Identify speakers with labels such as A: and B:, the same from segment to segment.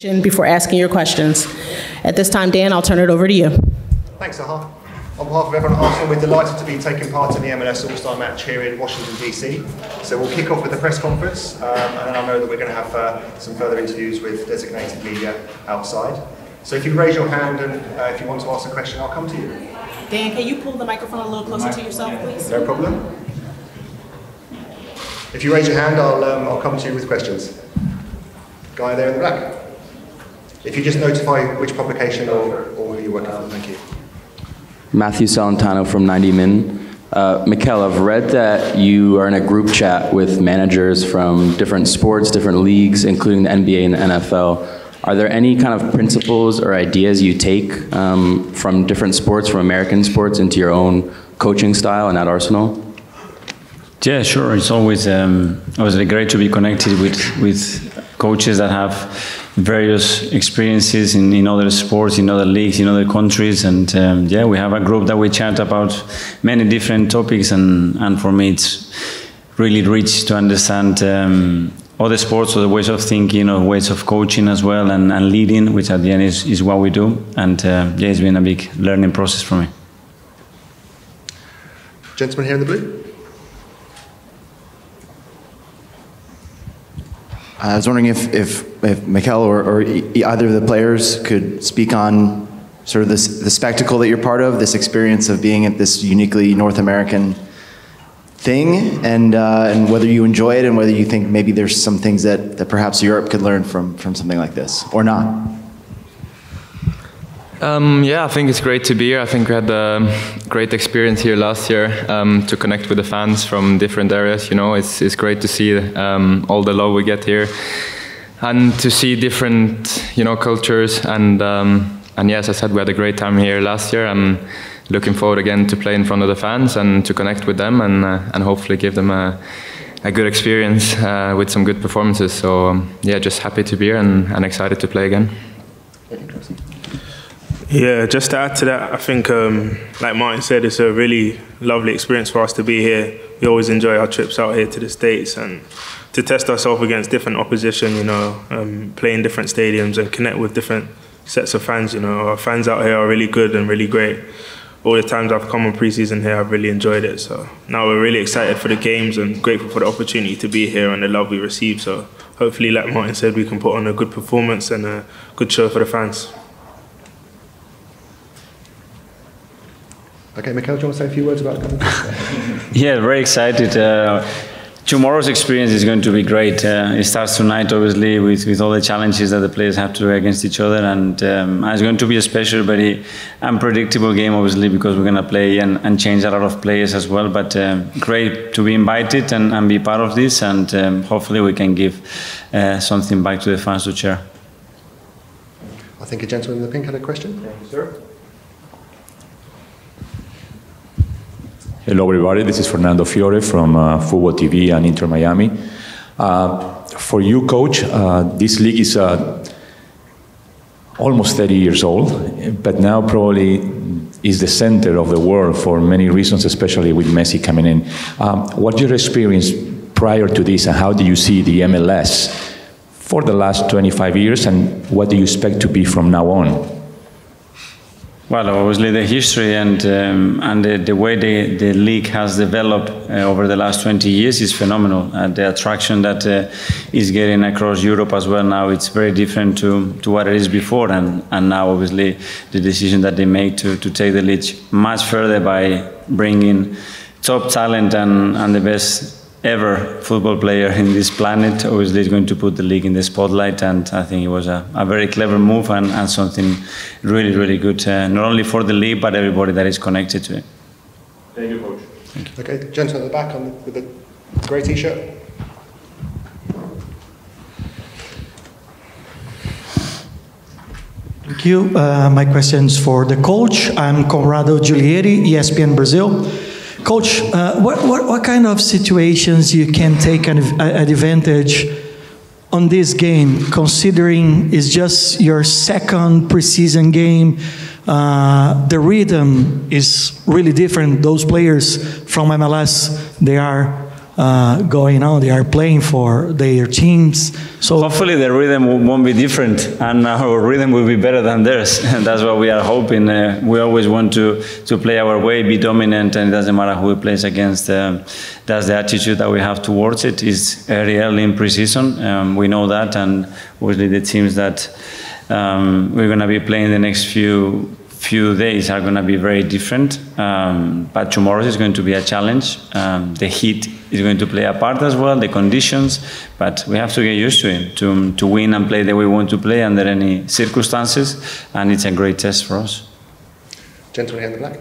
A: before asking your questions. At this time, Dan, I'll turn it over to you.
B: Thanks, Zaha. On behalf of everyone at Arsenal, we're delighted to be taking part in the MLS All-Star match here in Washington, DC. So we'll kick off with the press conference, and then I know that we're going to have some further interviews with designated media outside. So if you raise your hand and if you want to ask a question, I'll come to you.
A: Dan, can you pull the microphone a little closer to yourself, please?
B: No problem. If you raise your hand, I'll come to you with questions. Guy there in the back. If you just notify which publication or who you're working for, thank you.
C: Matthew Salentano from 90 Min. Mikel, I've read that you are in a group chat with managers from different sports, different leagues, including the NBA and the NFL. Are there any kind of principles or ideas you take from different sports, from American sports, into your own coaching style and at Arsenal?
D: Yeah, sure. It's always great to be connected with coaches that have various experiences in other sports, in other leagues, in other countries, and yeah, we have a group that we chat about many different topics, and for me it's really rich to understand other sports, other ways of thinking, or ways of coaching as well, and leading, which at the end is what we do, and yeah, it's been a big learning process for me.
B: Gentleman here in the blue.
E: I was wondering if Mikel or either of the players could speak on sort of the spectacle that you're part of, this experience of being at this uniquely North American thing, and whether you enjoy it and whether you think maybe there's some things that perhaps Europe could learn from something like this, or not.
F: Yeah, I think it's great to be here. I think we had a great experience here last year to connect with the fans from different areas. You know, it's great to see all the love we get here, and to see different, cultures. And yes, as I said, we had a great time here last year. I'm looking forward again to play in front of the fans and to connect with them, and hopefully give them a good experience with some good performances. So yeah, just happy to be here and excited to play again.
G: Yeah, just to add to that, I think, like Martin said, it's a really lovely experience for us to be here. We always enjoy our trips out here to the States and to test ourselves against different opposition, play in different stadiums and connect with different sets of fans. Our fans out here are really good and really great. All the times I've come on pre-season here, I've really enjoyed it. So now we're really excited for the games and grateful for the opportunity to be here and the love we receive. So hopefully, like Martin said, we can put on a good performance and a good show for the fans.
B: Okay, Mikel, do you want to say a few words about the
D: Yeah, very excited. Tomorrow's experience is going to be great. It starts tonight, obviously, with all the challenges that the players have to do against each other, and it's going to be a special, very unpredictable game, obviously, because we're going to play and change a lot of players as well. But great to be invited and be part of this, and hopefully we can give something back to the fans to cheer.
B: I think a gentleman in the pink had a question. Thank you, sir.
H: Hello everybody, this is Fernando Fiore from Football TV and Inter Miami. For you, Coach, this league is almost 30 years old, but now probably is the center of the world for many reasons, especially with Messi coming in. What's your experience prior to this, and how do you see the MLS for the last 25 years, and what do you expect to be from now on?
D: Well, obviously the history and the way the league has developed over the last 20 years is phenomenal. The attraction that is getting across Europe as well now, it's very different to what it is before. And now, obviously, the decision that they made to take the league much further by bringing top talent and the best ever football player in this planet, obviously is going to put the league in the spotlight, and I think it was a very clever move and something really, really good, not only for the league, but everybody that is connected to it.
B: Thank you, Coach. Thank you. Okay, gentleman at the back with the grey t-shirt.
I: Thank you. My question's for the coach. I'm Conrado Giulieri, ESPN Brazil. Coach, what kind of situations you can take an advantage on this game, considering it's just your second preseason game? The rhythm is really different. Those players from MLS, they are going on. They are playing for their teams. So
D: hopefully the rhythm won't be different, and our rhythm will be better than theirs. And that's what we are hoping. We always want to play our way, be dominant, and it doesn't matter who plays against. That's the attitude that we have towards it. It's very early in pre-season. We know that, and obviously the teams that we're going to be playing the next few days are going to be very different, but tomorrow is going to be a challenge. The heat is going to play a part as well, the conditions, but we have to get used to it, to win and play the way we want to play under any circumstances, and it's a great test for us.
B: Gentleman here in the black.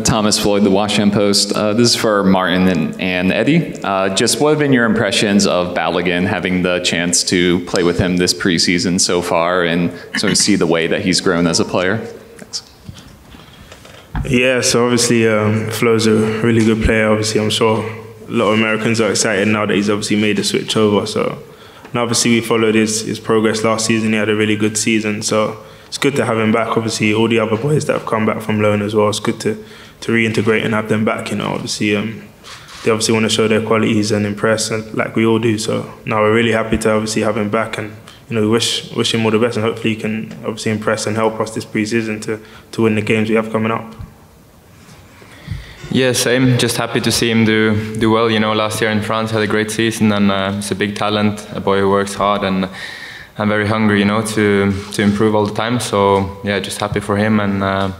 J: Thomas Floyd, The Washington Post. This is for Martin and Eddie. Just what have been your impressions of Balogun, having the chance to play with him this preseason so far and sort of see the way that he's grown as a player? Thanks.
G: Yeah, so obviously Flo's a really good player. Obviously, I'm sure a lot of Americans are excited now that he's obviously made the switch over. So, and obviously we followed his progress last season. He had a really good season. So it's good to have him back. Obviously, all the other boys that have come back from loan as well, it's good to reintegrate and have them back. You know, obviously, they obviously want to show their qualities and impress, like we all do. So now we're really happy to obviously have him back, and you know, we wish him all the best, and hopefully he can obviously impress and help us this pre-season to win the games we have coming up.
F: Yeah, same. Just happy to see him do well. You know, last year in France had a great season, and he's a big talent, a boy who works hard, and I'm very hungry, you know, to improve all the time. So yeah, just happy for him, and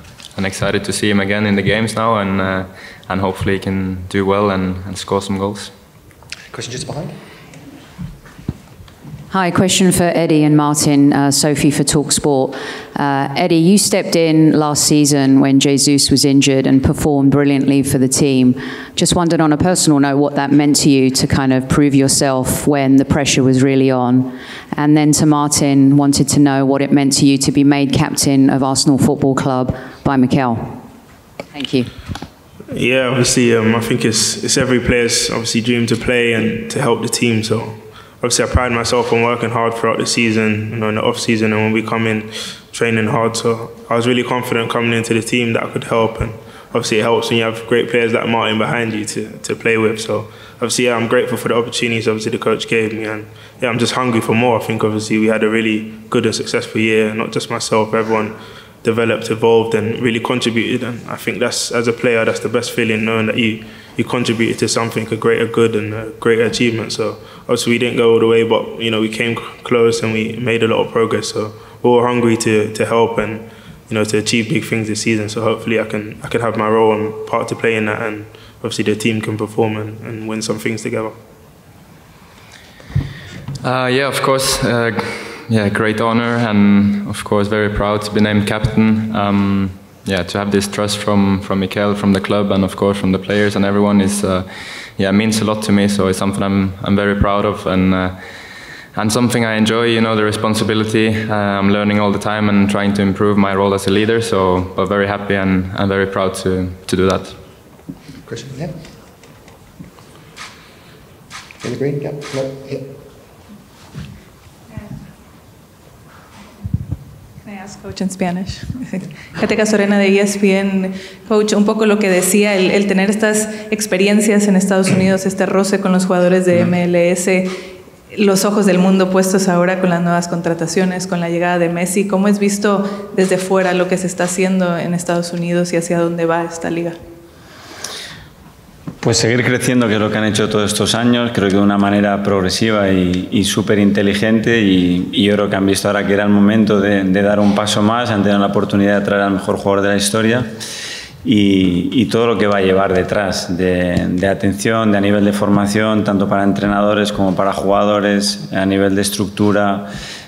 F: excited to see him again in the games now, and hopefully he can do well and score some goals.
B: Question just behind.
K: Hi, question for Eddie and Martin. Sophie for TalkSport. Eddie, you stepped in last season when Jesus was injured and performed brilliantly for the team. Just wondered on a personal note what that meant to you to kind of prove yourself when the pressure was really on. And then to Martin, wanted to know what it meant to you to be made captain of Arsenal Football Club by Mikel. Thank you.
G: Yeah, obviously, I think it's every player's obviously dream to play and to help the team. So obviously, I pride myself on working hard throughout the season, you know, in the off season, and when we come in, training hard. So I was really confident coming into the team that I could help, and obviously it helps when you have great players like Martin behind you to play with. So obviously, yeah, I'm grateful for the opportunities obviously the coach gave me, and yeah, I'm just hungry for more. I think obviously we had a really good and successful year, not just myself, everyone developed, evolved, and really contributed. And I think that's, as a player, that's the best feeling, knowing that you contributed to something, a greater good and a greater achievement. So obviously we didn't go all the way, but you know, we came close and we made a lot of progress. So we're all hungry to help and, you know, to achieve big things this season. So hopefully I can have my role and part to play in that, and obviously the team can perform and win some things together.
F: Yeah, of course. Yeah, great honor, and of course very proud to be named captain. Yeah, to have this trust from Mikel, from the club, and of course from the players and everyone is, yeah, means a lot to me. So it's something I'm very proud of, and something I enjoy. You know, the responsibility. I'm learning all the time and trying to improve my role as a leader. So, but very happy and very proud to do that.
B: Question, yeah. In the green, yeah. No, yeah.
L: Coach in Spanish. Kateca Sorena de ESPN. Coach, un poco lo que decía, el tener estas experiencias en Estados Unidos, este roce con los jugadores de MLS, los ojos del mundo puestos ahora con las nuevas contrataciones, con la llegada de Messi. ¿Cómo has visto desde fuera lo que se está haciendo en Estados Unidos y hacia dónde va esta liga?
D: Pues seguir creciendo, que es lo que han hecho todos estos años, creo que de una manera progresiva y súper inteligente, y yo creo que han visto ahora que era el momento de dar un paso más, han tenido la oportunidad de traer al mejor jugador de la historia y todo lo que va a llevar detrás de atención, de a nivel de formación, tanto para entrenadores como para jugadores, a nivel de estructura.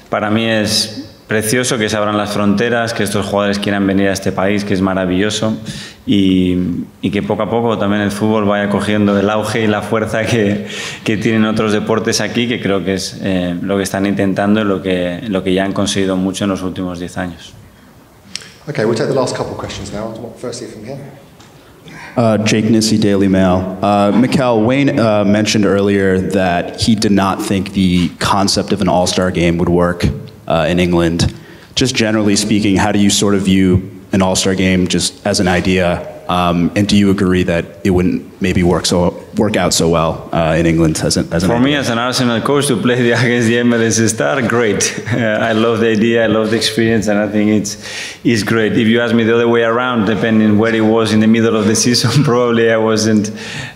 D: Para mí es precioso que se abran las fronteras, que estos jugadores quieran venir a este país, que es maravilloso, y que poco a poco también el fútbol vaya cogiendo el auge y la fuerza que tienen otros deportes aquí, que creo que es lo que están intentando y lo que ya han conseguido mucho en los últimos 10 años.
B: Okay, we'll take the last couple of questions now. Firstly from here.
M: Jake Nissy, Daily Mail. Mikel, Wayne mentioned earlier that he did not think the concept of an all-star game would work in England. Just generally speaking, how do you sort of view an all-star game just as an idea And do you agree that it wouldn't maybe work out so well in England as an
D: For me, as an Arsenal coach, to play against the MLS Star, great. I love the idea, I love the experience, and I think it's great. If you ask me the other way around, depending where it was in the middle of the season, probably I wasn't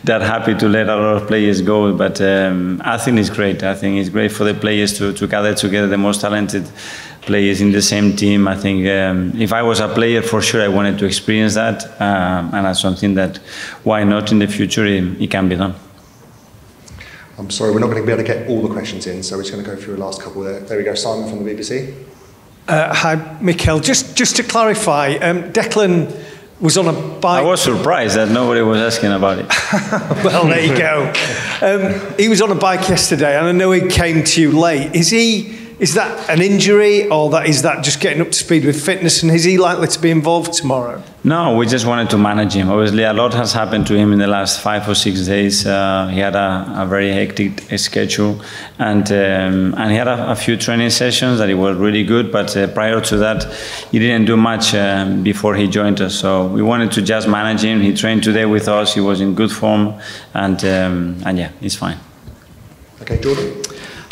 D: that happy to let a lot of players go. But I think it's great. I think it's great for the players to gather together the most talented players in the same team. I think if I was a player, for sure I wanted to experience that, and that's something that, why not in the future, it can be done.
B: I'm sorry, we're not going to be able to get all the questions in, so we're just going to go through the last couple there. There we go, Simon from the BBC.
N: Hi, Mikel. Just to clarify, Declan was on a bike.
D: I was surprised that nobody was asking about it.
N: Well, there you go. He was on a bike yesterday, and I know he came to you late. Is that an injury, or is that just getting up to speed with fitness, and is he likely to be involved tomorrow?
D: No, we just wanted to manage him. Obviously, a lot has happened to him in the last 5 or 6 days. He had a very hectic schedule, and he had a few training sessions that he was really good, but prior to that, he didn't do much before he joined us. So we wanted to just manage him. He trained today with us. He was in good form, and yeah, he's fine.
B: Okay, Jordan.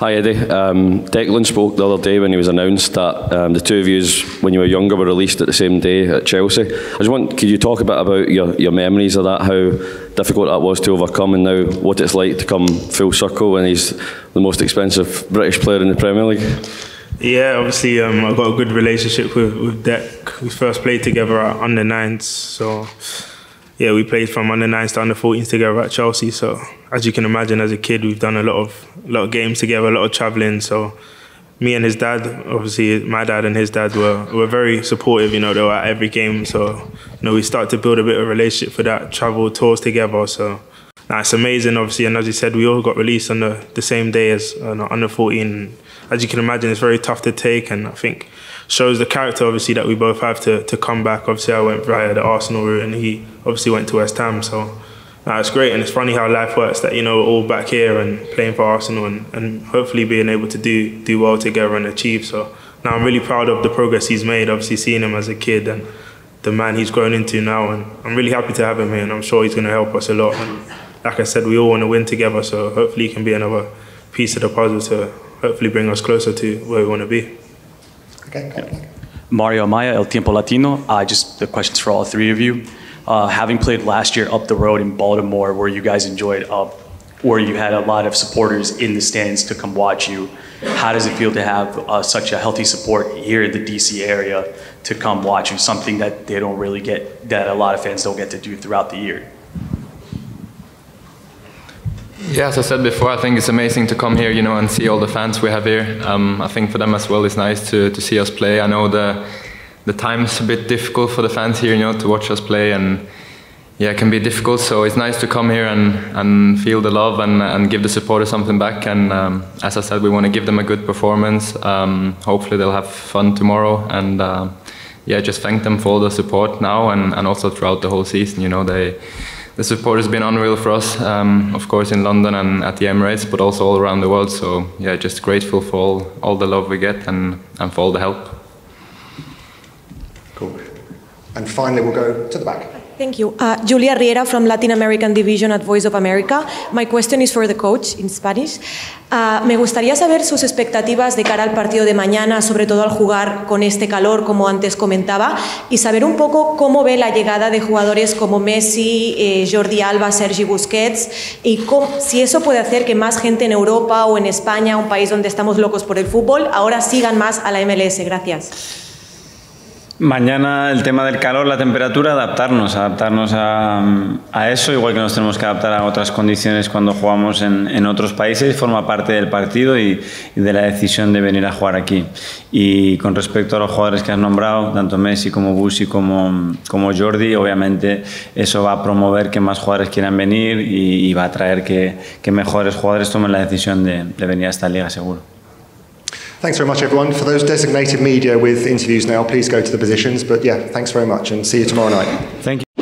O: Hi Eddie. Declan spoke the other day when he was announced that the two of you, when you were younger, were released at the same day at Chelsea. Could you talk a bit about your memories of that, how difficult that was to overcome, and now what it's like to come full circle when he's the most expensive British player in the Premier League?
G: Yeah, obviously I've got a good relationship with Dec. We first played together at under-9s, so yeah, we played from under-9s to under-14s together at Chelsea. So as you can imagine, as a kid, we've done a lot of games together, a lot of travelling. So me and his dad, obviously my dad and his dad were very supportive. They were at every game. So we started to build a bit of a relationship for that, travel tours together. So it's amazing, obviously. And as you said, we all got released on the same day as under-14. As you can imagine, it's very tough to take, and I think shows the character, obviously, that we both have to come back. Obviously, I went via the Arsenal route, and he obviously went to West Ham. So it's great, and it's funny how life works, that we're all back here and playing for Arsenal, and hopefully being able to do well together and achieve. So now I'm really proud of the progress he's made, obviously seeing him as a kid and the man he's grown into now, and I'm really happy to have him here, and I'm sure he's going to help us a lot. And like I said, we all want to win together, so hopefully he can be another piece of the puzzle to hopefully bring us closer to where we want to be.
B: Okay.
P: Mario Amaya, El Tiempo Latino. Just the questions for all three of you. Having played last year up the road in Baltimore, where you guys enjoyed, where you had a lot of supporters in the stands to come watch you, how does it feel to have such a healthy support here in the DC area to come watch you, something that they don't really get, that a lot of fans don't get to do throughout the year?
F: Yeah, as I said before, I think it's amazing to come here, and see all the fans we have here. I think for them as well, it's nice to see us play. I know the time's a bit difficult for the fans here, to watch us play, and yeah, it can be difficult. So it's nice to come here and feel the love and give the supporters something back. And as I said, we want to give them a good performance. Hopefully they'll have fun tomorrow, and yeah, just thank them for all the support now and also throughout the whole season. The support has been unreal for us, of course in London and at the Emirates, but also all around the world. So yeah, just grateful for all the love we get and for all the help.
B: Cool. And finally, we'll go to the back.
Q: Thank you. Julia Riera from Latin American Division at Voice of America. My question is for the coach in Spanish. Me gustaría saber sus expectativas de cara al partido de mañana, sobre todo al jugar con este calor, como antes comentaba, y saber un poco cómo ve la llegada de jugadores como Messi, Jordi Alba, Sergi Busquets, y si eso puede hacer que más gente en Europa o en España, un país donde estamos locos por el fútbol, ahora sigan más a la MLS. Gracias.
D: Mañana el tema del calor, la temperatura, adaptarnos a eso, igual que nos tenemos que adaptar a otras condiciones cuando jugamos en otros países, forma parte del partido y de la decisión de venir a jugar aquí. Y con respecto a los jugadores que has nombrado, tanto Messi como Busi como Jordi, obviamente eso va a promover que más jugadores quieran venir y va a traer que mejores jugadores tomen la decisión de venir a esta liga, seguro.
B: Thanks very much, everyone. For those designated media with interviews now, please go to the positions. But yeah, thanks very much and see you tomorrow night.
D: Thank you.